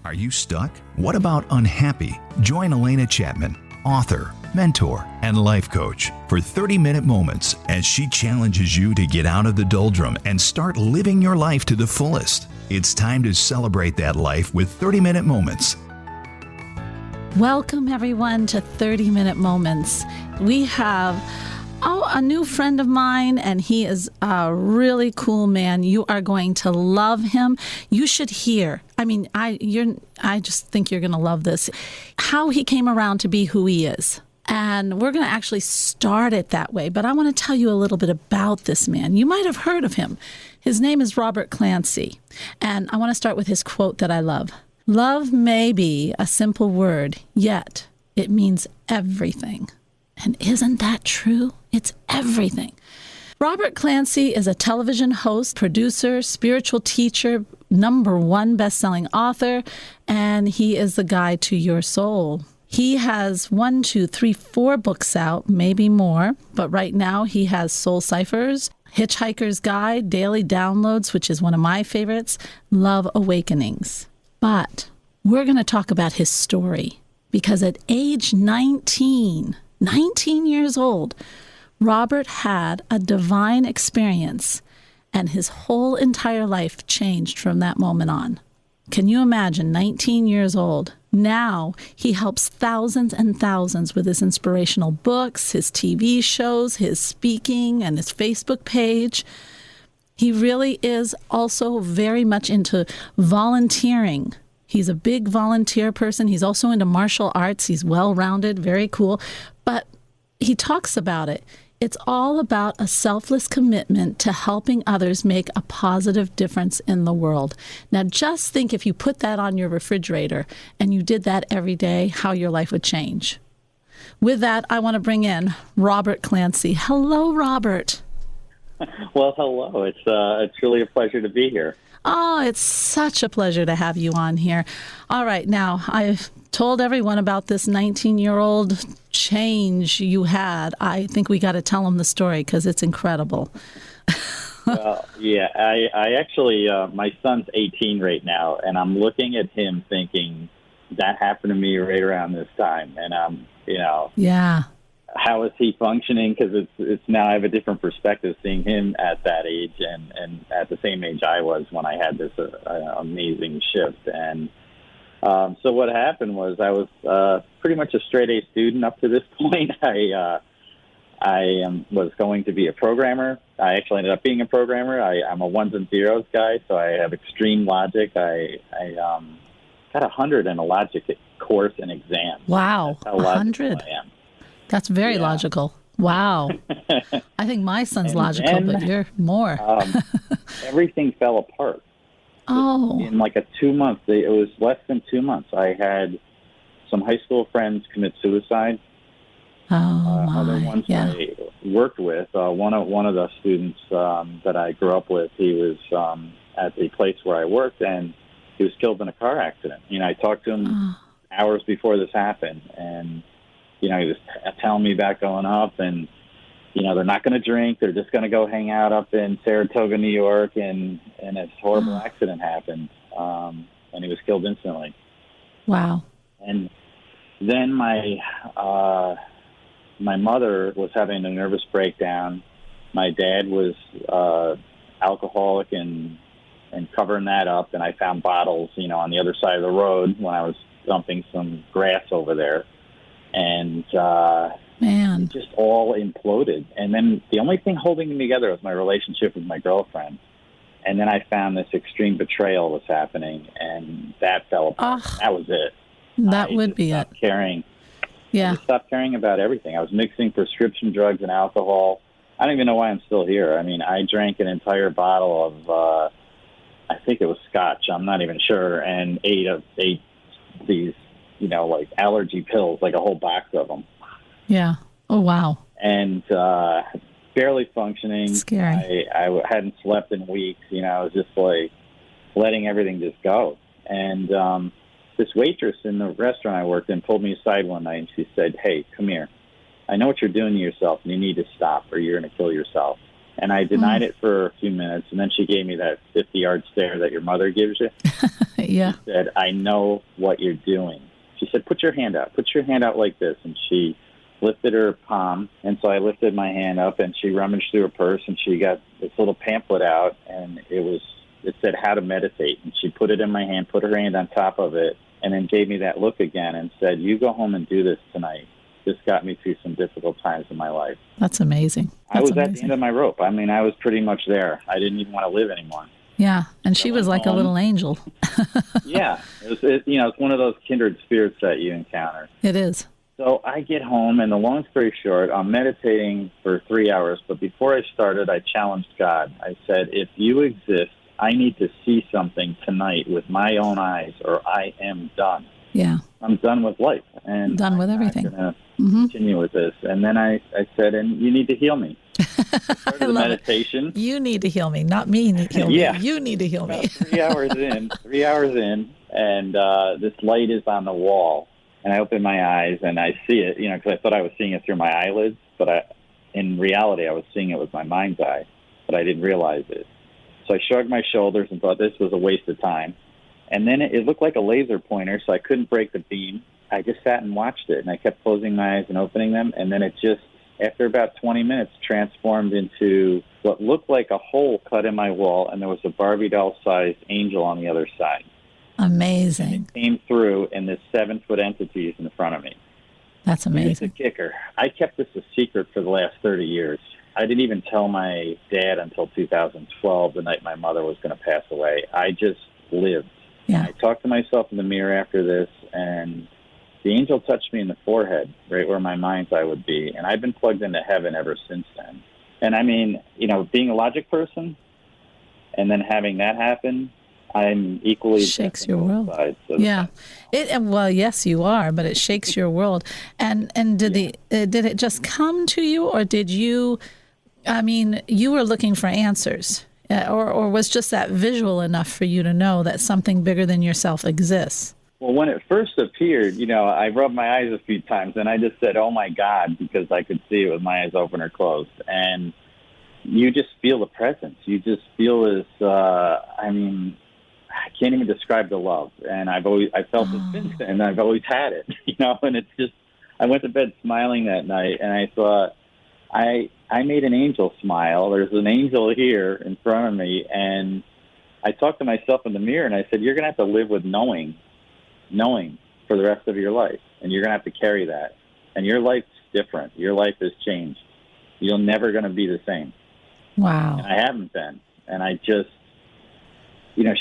Are you stuck? What about unhappy? Join Alena Chapman, author, mentor, and life coach for 30-minute moments as she challenges you to get out of the doldrum and start living your life to the fullest. It's time to celebrate that life with 30-minute moments. Welcome, everyone, to 30-Minute Moments. We have a new friend of mine, and he is a really cool man. You are going to love him. You should hear. I just think you're going to love this. How he came around to be who he is. And we're going to actually start it that way. But I want to tell you a little bit about this man. You might have heard of him. His name is Robert Clancy. And I want to start with his quote that I love. Love may be a simple word, yet it means everything. And isn't that true? It's everything. Robert Clancy is a television host, producer, spiritual teacher, #1 bestselling author, and he is the guide to your soul. He has 4 books out, maybe more, but right now he has Soul Ciphers, Hitchhiker's Guide, Daily Downloads, which is one of my favorites, Love Awakenings. But we're going to talk about his story, because at age 19 years old, Robert had a divine experience, and his whole entire life changed from that moment on. Can you imagine, 19 years old? Now he helps thousands and thousands with his inspirational books, his TV shows, his speaking, and his Facebook page. He really is also very much into volunteering. He's a big volunteer person. He's also into martial arts. He's well-rounded, very cool. But he talks about it. It's all about a selfless commitment to helping others make a positive difference in the world. Now, just think if you put that on your refrigerator and you did that every day, how your life would change. With that, I want to bring in Robert Clancy. Hello, Robert. Well, hello. It's really a pleasure to be here. Oh, it's such a pleasure to have you on here. All right, now, I've told everyone about this 19-year-old change you had. I think we got to tell them the story because it's incredible. Well, yeah, I actually, my son's 18 right now, and I'm looking at him thinking that happened to me right around this time. And, Yeah. How is he functioning? Because it's now I have a different perspective seeing him at that age and at the same age I was when I had this amazing shift. And so what happened was I was pretty much a straight-A student up to this point. I was going to be a programmer. I actually ended up being a programmer. I'm a ones and zeros guy, so I have extreme logic. I got 100 in a logic course and exam. Wow, That's how 100. I am. That's very logical. Wow. I think my son's logical, but you're more. Everything fell apart. Oh. In like a 2 months, it was less than 2 months. I had some high school friends commit suicide. Oh, my. Other ones I worked with. One of the students that I grew up with, he was at the place where I worked, and he was killed in a car accident. I talked to him hours before this happened, and he was telling me about going up, and they're not going to drink. They're just going to go hang out up in Saratoga, New York, and this horrible accident happened, and he was killed instantly. Wow. And then my mother was having a nervous breakdown. My dad was alcoholic and covering that up, and I found bottles, on the other side of the road when I was dumping some grass over there. And it just all imploded. And then the only thing holding me together was my relationship with my girlfriend. And then I found this extreme betrayal was happening, and that fell apart. That was it. That would be it. Caring. Yeah. I just stopped caring about everything. I was mixing prescription drugs and alcohol. I don't even know why I'm still here. I drank an entire bottle of, I think it was scotch. I'm not even sure. And ate these, like allergy pills, like a whole box of them. Yeah. Oh, wow. And barely functioning. Scary. I hadn't slept in weeks. I was just like letting everything just go. And this waitress in the restaurant I worked in pulled me aside one night, and she said, "Hey, come here. I know what you're doing to yourself, and you need to stop, or you're going to kill yourself." And I denied it for a few minutes, and then she gave me that 50-yard stare that your mother gives you. Yeah. She said, I know what you're doing. She said, put your hand out. Put your hand out like this. And she lifted her palm, and so I lifted my hand up, and she rummaged through her purse, and she got this little pamphlet out, and it said how to meditate. And she put it in my hand, put her hand on top of it, and then gave me that look again and said, you go home and do this tonight. This got me through some difficult times in my life. That's amazing. I was at the end of my rope. I mean, I was pretty much there. I didn't even want to live anymore. Yeah, and she was like a little angel. Yeah. It's one of those kindred spirits that you encounter. It is. So I get home, and the long story short, I'm meditating for 3 hours. But before I started, I challenged God. I said, if you exist, I need to see something tonight with my own eyes, or I am done. Yeah. I'm done with life. And done with everything. I'm not going to continue with this. And then I said, and you need to heal me. I started the meditation. It. You need to heal me, not me need to heal me. Yeah. You need to heal me. 3 hours in, and this light is on the wall. And I open my eyes, and I see it, because I thought I was seeing it through my eyelids. But in reality, I was seeing it with my mind's eye. But I didn't realize it. So I shrugged my shoulders and thought this was a waste of time. And then it looked like a laser pointer, so I couldn't break the beam. I just sat and watched it, and I kept closing my eyes and opening them. And then it just, after about 20 minutes, transformed into what looked like a hole cut in my wall, and there was a Barbie doll-sized angel on the other side. Amazing. And it came through, and this 7-foot entity is in front of me. That's amazing. Here's the kicker. I kept this a secret for the last 30 years. I didn't even tell my dad until 2012, the night my mother was going to pass away. I just lived. Yeah. I talked to myself in the mirror after this, and the angel touched me in the forehead, right where my mind's eye would be, and I've been plugged into heaven ever since then. And I mean, being a logic person and then having that happen, I'm equally shakes your world. Yeah. Well, yes, you are, but it shakes your world. And did it just come to you, or did you? I mean, you were looking for answers, or was just that visual enough for you to know that something bigger than yourself exists? Well, when it first appeared, I rubbed my eyes a few times, and I just said, "Oh my God," because I could see it with my eyes open or closed, and you just feel the presence. You just feel this. I can't even describe the love, and I felt it since then, and I've always had it, and it's just, I went to bed smiling that night, and I thought, I made an angel smile. There's an angel here in front of me, and I talked to myself in the mirror, and I said, you're going to have to live with knowing for the rest of your life, and you're going to have to carry that, and your life's different. Your life has changed. You're never going to be the same. Wow. And I haven't been, and I just,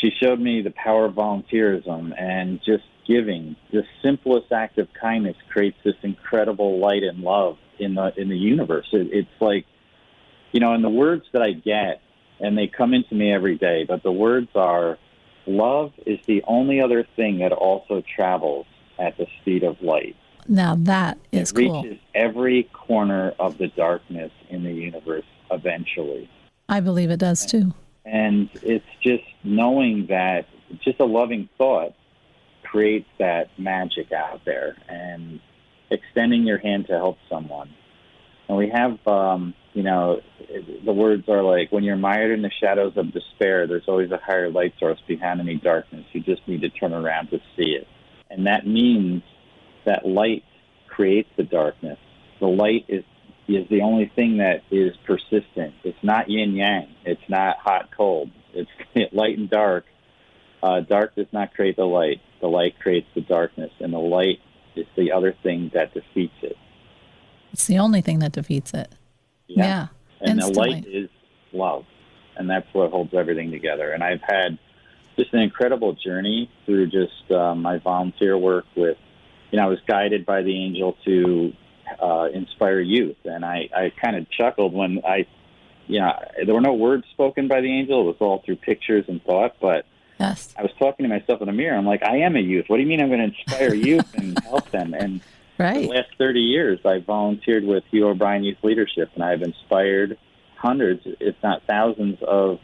she showed me the power of volunteerism and just giving. The simplest act of kindness creates this incredible light and love in the universe. It's like, and the words that I get, and they come into me every day, but the words are, love is the only other thing that also travels at the speed of light. Now that is cool. It reaches every corner of the darkness in the universe eventually. I believe it does too. And it's just knowing that just a loving thought creates that magic out there, and extending your hand to help someone. And we have, the words are like, when you're mired in the shadows of despair, there's always a higher light source behind any darkness. You just need to turn around to see it. And that means that light creates the darkness. The light is the only thing that is persistent. It's not yin-yang. It's not hot-cold. It's light and dark. Dark does not create the light. The light creates the darkness, and the light is the other thing that defeats it. It's the only thing that defeats it. Yeah. And instantly. The light is love, and that's what holds everything together. And I've had just an incredible journey through just my volunteer work with, I was guided by the angel to inspire youth. And I kind of chuckled when there were no words spoken by the angel. It was all through pictures and thought. But yes. I was talking to myself in the mirror. I'm like, I am a youth. What do you mean I'm going to inspire youth and help them? And right. For the last 30 years, I volunteered with Hugh O'Brien Youth Leadership, and I've inspired hundreds, if not thousands of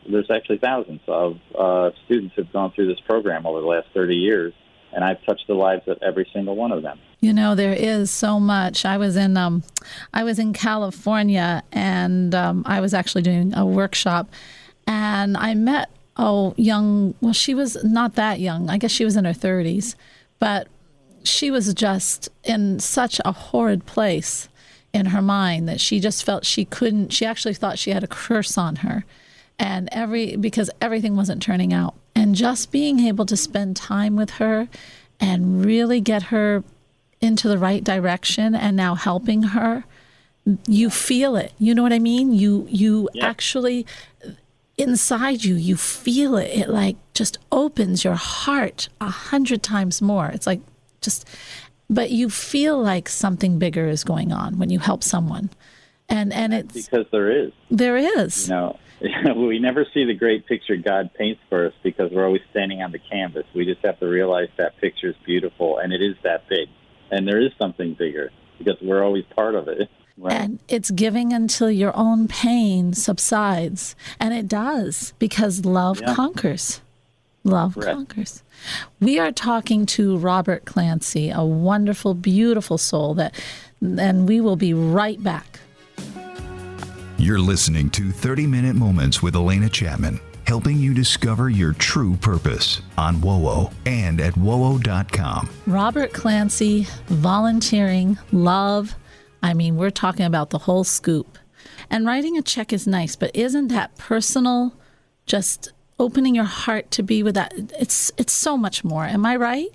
students have gone through this program over the last 30 years. and I've touched the lives of every single one of them. You know, there is so much. I was in California, and I was actually doing a workshop, and I met she was not that young. I guess she was in her 30s, but she was just in such a horrid place in her mind that she just felt she actually thought she had a curse on her, and because everything wasn't turning out. And just being able to spend time with her and really get her into the right direction, and now helping her, you feel it. You know what I mean? You actually, inside you feel it. It like just opens your heart 100 times more. It's like but you feel like something bigger is going on when you help someone. And it's because there is. There is. We never see the great picture God paints for us because we're always standing on the canvas. We just have to realize that picture is beautiful, and it is that big. And there is something bigger because we're always part of it. Right? And it's giving until your own pain subsides. And it does, because love conquers. Love conquers. We are talking to Robert Clancy, a wonderful, beautiful soul, and we will be right back. You're listening to 30-Minute Moments with Alena Chapman, helping you discover your true purpose on WOWO and at WOWO.com. Robert Clancy, volunteering, love. I mean, we're talking about the whole scoop. And writing a check is nice, but isn't that personal? Just opening your heart to be with that. It's so much more. Am I right?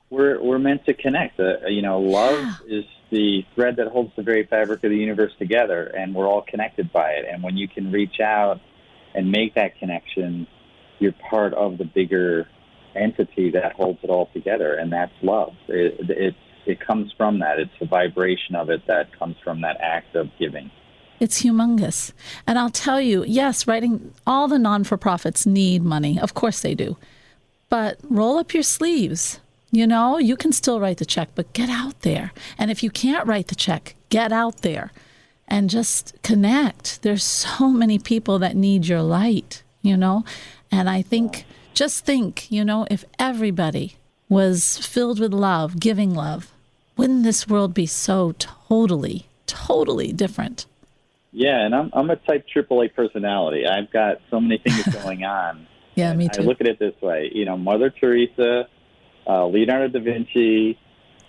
We're meant to connect. Love is the thread that holds the very fabric of the universe together, and we're all connected by it. And when you can reach out and make that connection, you're part of the bigger entity that holds it all together, and that's love. It comes from that. It's the vibration of it that comes from that act of giving. It's humongous. And I'll tell you, yes, all the non-for-profits need money. Of course they do. But roll up your sleeves. You can still write the check, but get out there. And if you can't write the check, get out there and just connect. There's so many people that need your light, And I think, if everybody was filled with love, giving love, wouldn't this world be so totally, totally different? Yeah, and I'm a type AAA personality. I've got so many things going on. Yeah, me too. I look at it this way. Mother Teresa, Leonardo da Vinci,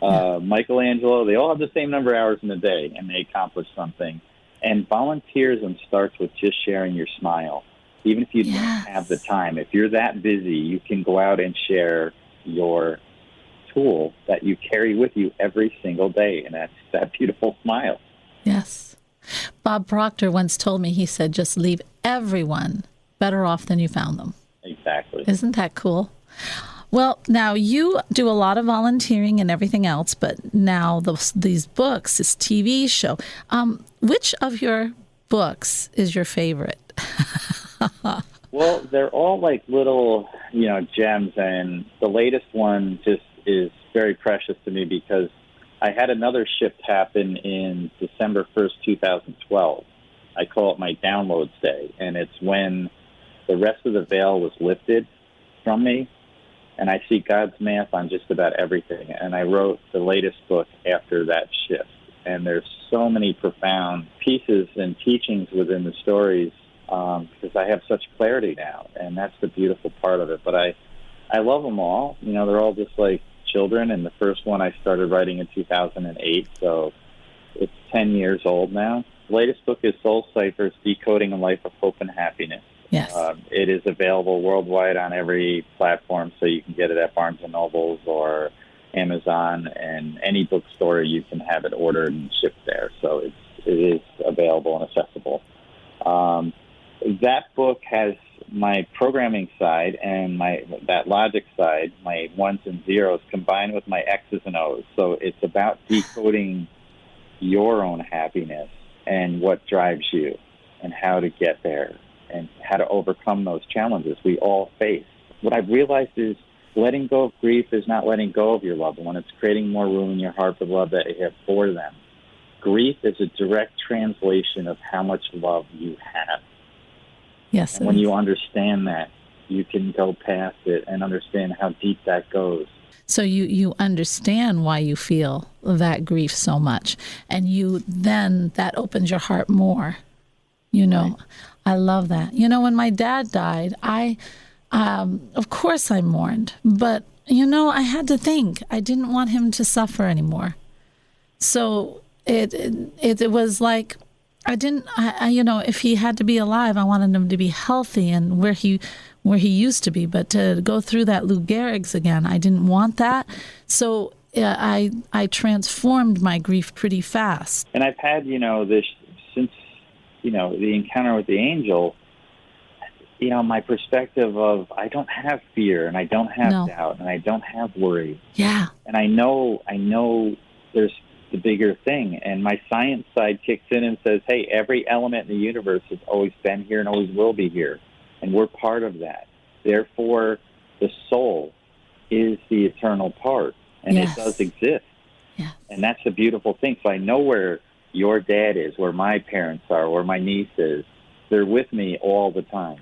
Michelangelo, they all have the same number of hours in a day, and they accomplish something. And volunteerism starts with just sharing your smile. Even if you don't have the time, if you're that busy, you can go out and share your tool that you carry with you every single day, and that's that beautiful smile. Yes. Bob Proctor once told me, he said, just leave everyone better off than you found them. Exactly. Isn't that cool? Well, now you do a lot of volunteering and everything else, but now these books, this TV show, which of your books is your favorite? Well, they're all like little, gems, and the latest one just is very precious to me because I had another shift happen in December 1st, 2012. I call it my downloads day, and it's when the rest of the veil was lifted from me, and I see God's math on just about everything. And I wrote the latest book after that shift, and there's so many profound pieces and teachings within the stories because I have such clarity now, and that's the beautiful part of it. But I love them all. They're all just like children, and the first one I started writing in 2008, so it's 10 years old now. The latest book is Soul Ciphers, Decoding a Life of Hope and Happiness. Yes. It is available worldwide on every platform, so you can get it at Barnes & Nobles or Amazon, and any bookstore you can have it ordered and shipped there, so it is available and accessible. That book has my programming side and that logic side, my ones and zeros, combined with my X's and O's. So it's about decoding your own happiness and what drives you and how to get there and how to overcome those challenges we all face. What I've realized is letting go of grief is not letting go of your loved one. It's creating more room in your heart for the love that you have for them. Grief is a direct translation of how much love you have. Yes. And when you understand that, you can go past it and understand how deep that goes. So you understand why you feel that grief so much, and that opens your heart more. Right. I love that. When my dad died, of course I mourned, but I had to think. I didn't want him to suffer anymore. So it was like if he had to be alive, I wanted him to be healthy and where he used to be. But to go through that Lou Gehrig's again, I didn't want that. So I transformed my grief pretty fast. And I've had, this since, the encounter with the angel, my perspective of I don't have fear and I don't have doubt and I don't have worry. Yeah. And I know there's the bigger thing. And my science side kicks in and says, hey, every element in the universe has always been here and always will be here. And we're part of that. Therefore, the soul is the eternal part. And Yes. it does exist. Yeah. And that's a beautiful thing. So I know where your dad is, where my parents are, where my niece is. They're with me all the time.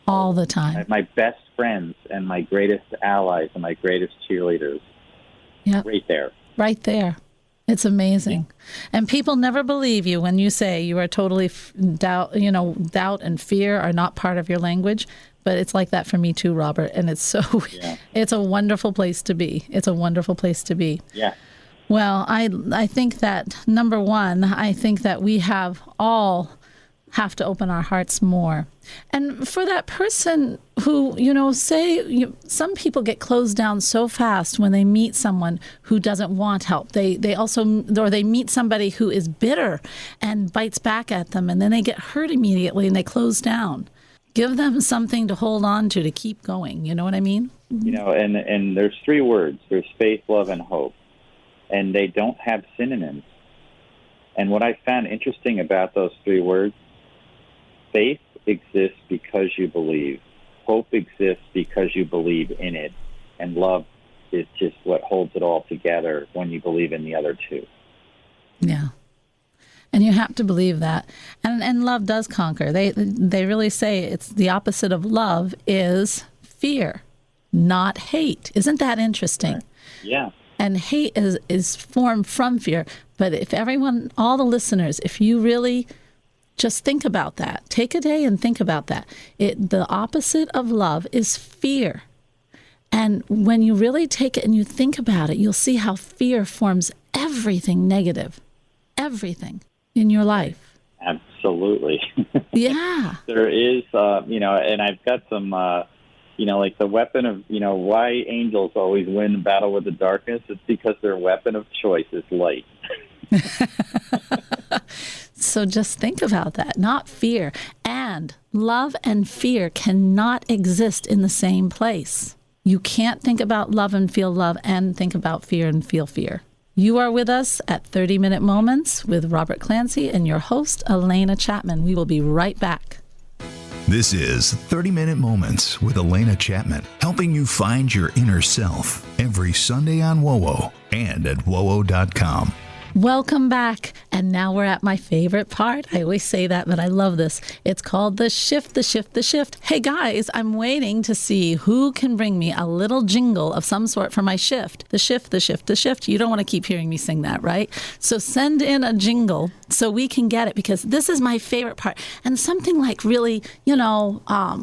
All the I time. have my best friends and my greatest allies and my greatest cheerleaders Yeah. right there. Right there. It's amazing. And people never believe you when you say you are totally doubt and fear are not part of your language. But it's like that for me too, Robert. And it's it's a wonderful place to be. It's a wonderful place to be. Yeah. Well, I think that, number one, I think that we all have to open our hearts more. And for that person who, some people get closed down so fast when they meet someone who doesn't want help. They also meet somebody who is bitter and bites back at them, and then they get hurt immediately and they close down. Give them something to hold on to keep going. You know what I mean? And there's three words. There's faith, love, and hope. And they don't have synonyms. And what I found interesting about those three words, faith exists because you believe. Hope exists because you believe in it. And love is just what holds it all together when you believe in the other two. Yeah. And you have to believe that. And love does conquer. They really say it's the opposite of love is fear, not hate. Isn't that interesting? Right. Yeah. And hate is formed from fear. But if all the listeners, if you really just think about that, take a day and think about that. The opposite of love is fear. And when you really take it and you think about it, you'll see how fear forms everything negative, everything in your life. Absolutely. Yeah. There is, and I've got some, like the weapon of, why angels always win the battle with the darkness. It's because their weapon of choice is light. So just think about that, not fear. And love and fear cannot exist in the same place. You can't think about love and feel love and think about fear and feel fear. You are with us at 30-Minute Moments with Robert Clancy and your host, Alena Chapman. We will be right back. This is 30-Minute Moments with Alena Chapman, helping you find your inner self every Sunday on WOWO and at WOWO.com. Welcome back. And now we're at my favorite part. I always say that, but I love this. It's called the shift, the shift, the shift. Hey guys, I'm waiting to see who can bring me a little jingle of some sort for my shift. The shift, the shift, the shift. You don't want to keep hearing me sing that, right? So send in a jingle so we can get it, because this is my favorite part. And something like really, a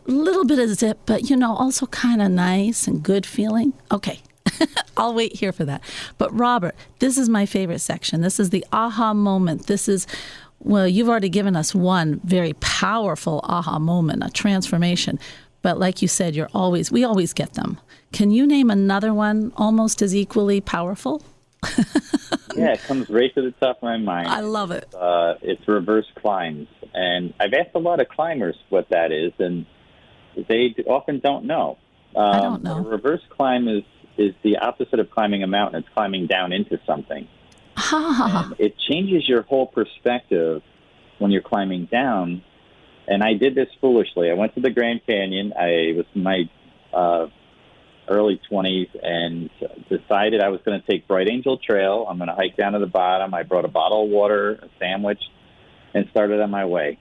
little bit of zip, but also kind of nice and good feeling. Okay. I'll wait here for that. But Robert, this is my favorite section. This is the aha moment. You've already given us one very powerful aha moment, a transformation. But like you said, we always get them. Can you name another one almost as equally powerful? Yeah, it comes right to the top of my mind. I love it. It's reverse climbs. And I've asked a lot of climbers what that is, and they often don't know. I don't know. A reverse climb is the opposite of climbing a mountain. It's climbing down into something. And it changes your whole perspective when you're climbing down. And I did this foolishly. I went to the Grand Canyon. I was in my early 20s and decided I was going to take Bright Angel Trail. I'm going to hike down to the bottom. I brought a bottle of water, a sandwich, and started on my way.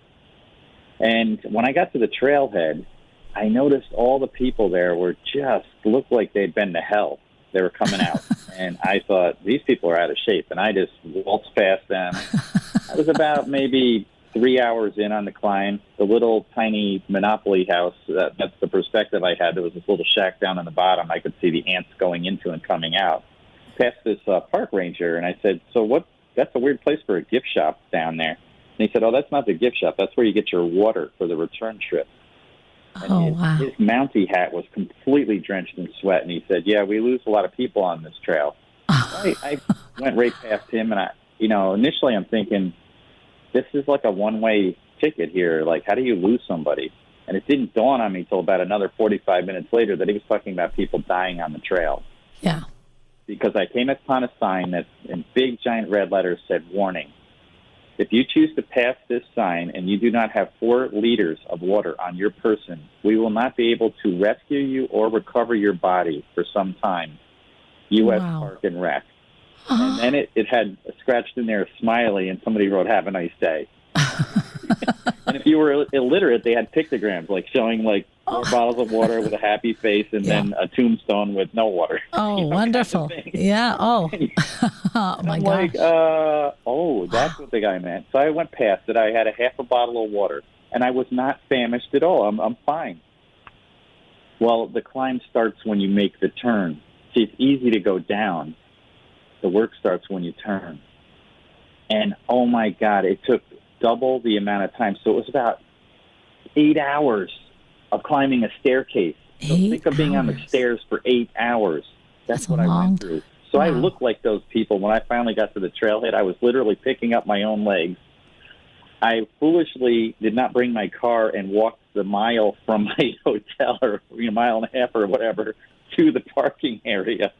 And when I got to the trailhead, I noticed all the people there were just looked like they'd been to hell. They were coming out. And I thought, these people are out of shape. And I just waltzed past them. I was about maybe 3 hours in on the climb. The little tiny Monopoly house, that's the perspective I had. There was this little shack down on the bottom. I could see the ants going into and coming out. Past this park ranger, and I said, so what? That's a weird place for a gift shop down there. And he said, oh, that's not the gift shop. That's where you get your water for the return trip. And his Mountie hat was completely drenched in sweat. And he said, yeah, we lose a lot of people on this trail. I went right past him. And, initially I'm thinking, this is like a one-way ticket here. Like, how do you lose somebody? And it didn't dawn on me until about another 45 minutes later that he was talking about people dying on the trail. Yeah. Because I came upon a sign that in big, giant red letters said, warning. If you choose to pass this sign and you do not have 4 liters of water on your person, we will not be able to rescue you or recover your body for some time. U.S. Park and Rec. And then it had scratched in there, smiley, and somebody wrote, have a nice day. And if you were illiterate, they had pictograms, like showing like 4 bottles of water with a happy face and then a tombstone with no water. Oh, wonderful. Kind of yeah. Oh, oh my God. Like, that's what the guy meant. So I went past it. I had a half a bottle of water, and I was not famished at all. I'm fine. Well, the climb starts when you make the turn. See, it's easy to go down. The work starts when you turn. And, oh, my God, it took double the amount of time. So it was about 8 hours of climbing a staircase. So think of being on the stairs for 8 hours. That's what I went through. So I looked like those people. When I finally got to the trailhead, I was literally picking up my own legs. I foolishly did not bring my car and walked the mile from my hotel, or a mile and a half or whatever, to the parking area.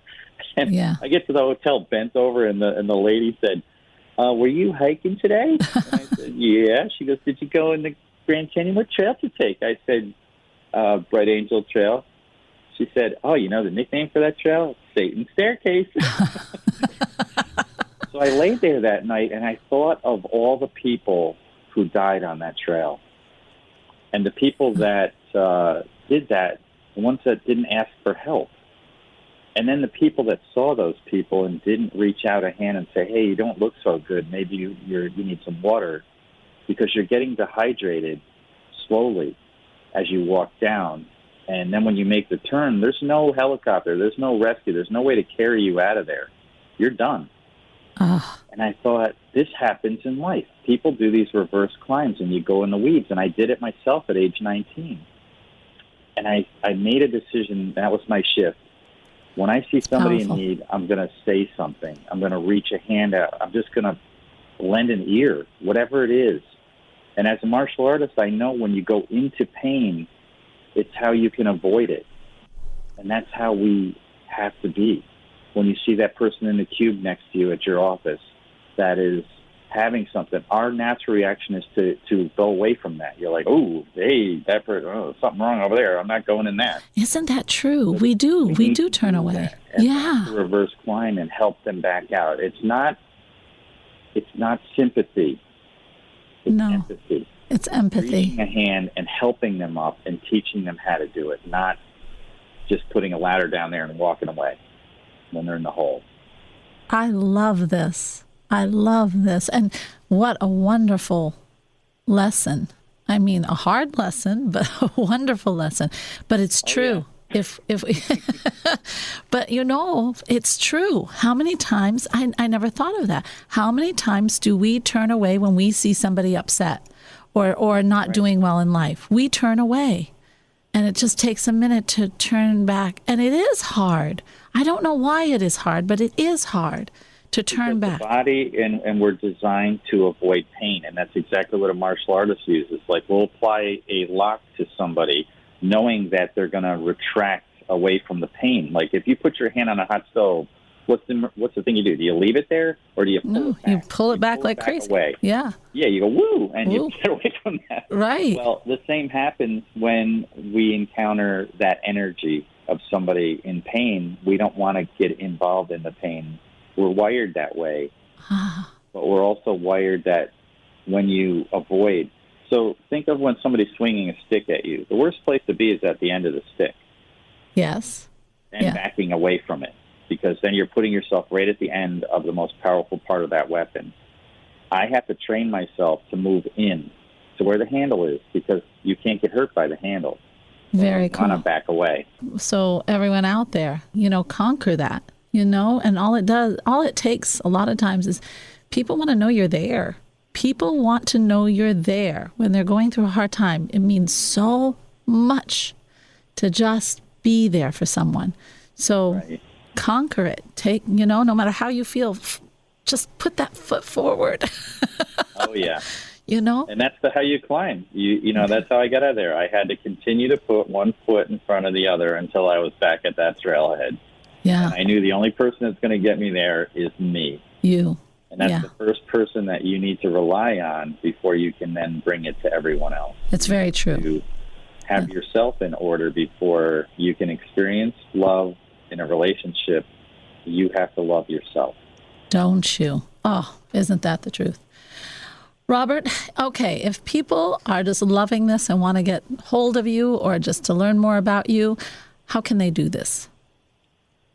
And I get to the hotel, bent over, and the lady said, were you hiking today? And I said, yeah. She goes, did you go in the Grand Canyon? What trail did you take? I said, Bright Angel Trail. She said, oh, you know the nickname for that trail? Satan's Staircase. So I laid there that night, and I thought of all the people who died on that trail. And the people that did that, the ones that didn't ask for help. And then the people that saw those people and didn't reach out a hand and say, hey, you don't look so good. Maybe you need some water, because you're getting dehydrated slowly as you walk down. And then when you make the turn, there's no helicopter. There's no rescue. There's no way to carry you out of there. You're done. And I thought, this happens in life. People do these reverse climbs, and you go in the weeds. And I did it myself at age 19. And I made a decision. That was my shift. When I see somebody in need, I'm going to say something. I'm going to reach a hand out. I'm just going to lend an ear, whatever it is. And as a martial artist, I know when you go into pain, it's how you can avoid it. And that's how we have to be. When you see that person in the cube next to you at your office that is having something, our natural reaction is to go away from that. You're like, oh, hey, that person, something wrong over there. I'm not going in that. Isn't that true? But we do turn away. Yeah. Reverse climb and help them back out. It's not sympathy. It's empathy. It's empathy. Reaching a hand and helping them up and teaching them how to do it, not just putting a ladder down there and walking away when they're in the hole. I love this. And what a wonderful lesson. I mean, a hard lesson, but a wonderful lesson. But it's true. Yeah. But it's true. How many times, I never thought of that. How many times do we turn away when we see somebody upset or not doing well in life? We turn away. And it just takes a minute to turn back. And it is hard. I don't know why it is hard, but it is hard to turn back. The body and we're designed to avoid pain. And that's exactly what a martial artist uses. Like, we'll apply a lock to somebody knowing that they're going to retract away from the pain. Like, if you put your hand on a hot stove, what's the thing you do? Do you leave it there, or do you pull it back? You pull it back like crazy. Away. Yeah. Yeah, you go, woo, and you get away from that. Right. Well, the same happens when we encounter that energy of somebody in pain. We don't want to get involved in the pain. We're wired that way. But we're also wired that when you avoid, So think of when somebody's swinging a stick at you. The worst place to be is at the end of the stick. Yes. And backing away from it, because then you're putting yourself right at the end of the most powerful part of that weapon. I have to train myself to move in to where the handle is, because you can't get hurt by the handle. Very cool. You want to back away. So everyone out there, conquer that, and all it takes a lot of times is people want to know you're there. People want to know you're there when they're going through a hard time. It means so much to just be there for someone. So conquer it. Take, no matter how you feel, just put that foot forward. Oh, yeah. And that's how you climb. That's how I got out of there. I had to continue to put one foot in front of the other until I was back at that trailhead. Yeah. And I knew the only person that's going to get me there is me. You. And that's the first person that you need to rely on before you can then bring it to everyone else. It's very true. To have yourself in order before you can experience love in a relationship. You have to love yourself. Don't you? Oh, isn't that the truth? Robert, okay, if people are just loving this and want to get hold of you or just to learn more about you, how can they do this?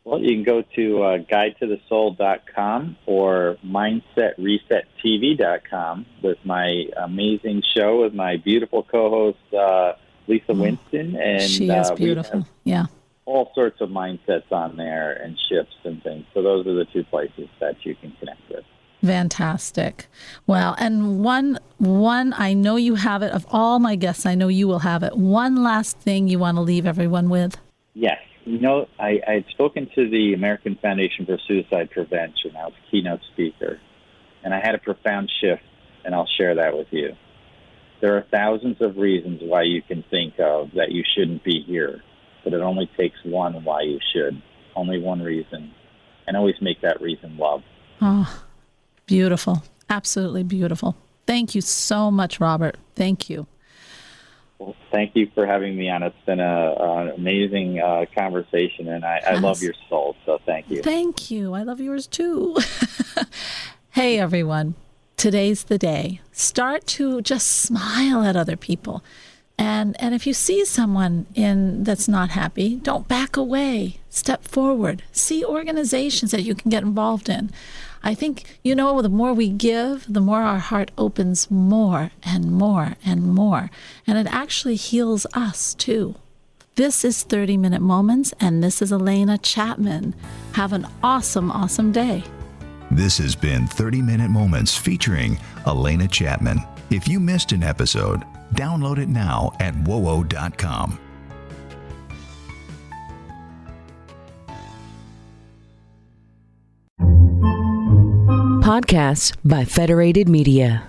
Well, you can go to guidetothesoul.com or mindsetresettv.com with my amazing show with my beautiful co-host, Lisa Winston. And she is beautiful. Yeah. All sorts of mindsets on there and shifts and things. So those are the two places that you can connect with. Fantastic. Well, and one, I know you have it. Of all my guests, I know you will have it. One last thing you want to leave everyone with? Yes. I had spoken to the American Foundation for Suicide Prevention. I was a keynote speaker, and I had a profound shift, and I'll share that with you. There are thousands of reasons why you can think of that you shouldn't be here, but it only takes one why you should. Only one reason. And always make that reason love. Oh, beautiful. Absolutely beautiful. Thank you so much, Robert. Thank you. Well, thank you for having me on. It's been an amazing conversation, and I love your soul, so thank you. Thank you. I love yours too. Hey, everyone. Today's the day. Start to just smile at other people. And if you see someone that's not happy, don't back away. Step forward. See organizations that you can get involved in. I think, the more we give, the more our heart opens more and more and more. And it actually heals us, too. This is 30-Minute Moments, and this is Alena Chapman. Have an awesome, awesome day. This has been 30-Minute Moments featuring Alena Chapman. If you missed an episode, download it now at wowo.com. Podcasts by Federated Media.